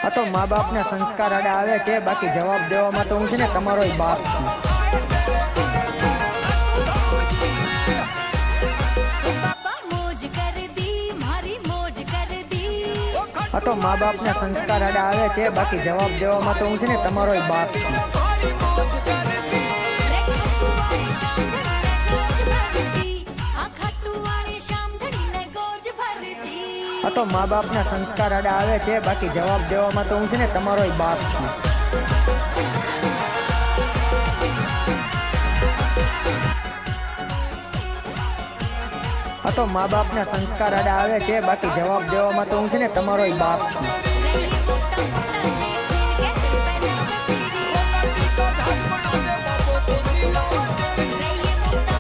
આ તો મા બાપના સંસ્કાર આડા આવે છે, બાકી જવાબ દેવામાં તો હું છે ને તમારો બાપ છું. આ તો મા બાપના સંસ્કાર આડા આવે છે, બાકી જવાબ દેવામાં તો હું છે ને તમારો બાપ છું. આ તો મા બાપના સંસ્કાર આડા આવે છે, બાકી જવાબ દેવામાં તો હું છે ને તમારો બાપ છું. આ તો મા બાપના સંસ્કાર આડા આવે છે, બાકી જવાબ દેવામાં તો હું છે ને તમારો બાપ છું.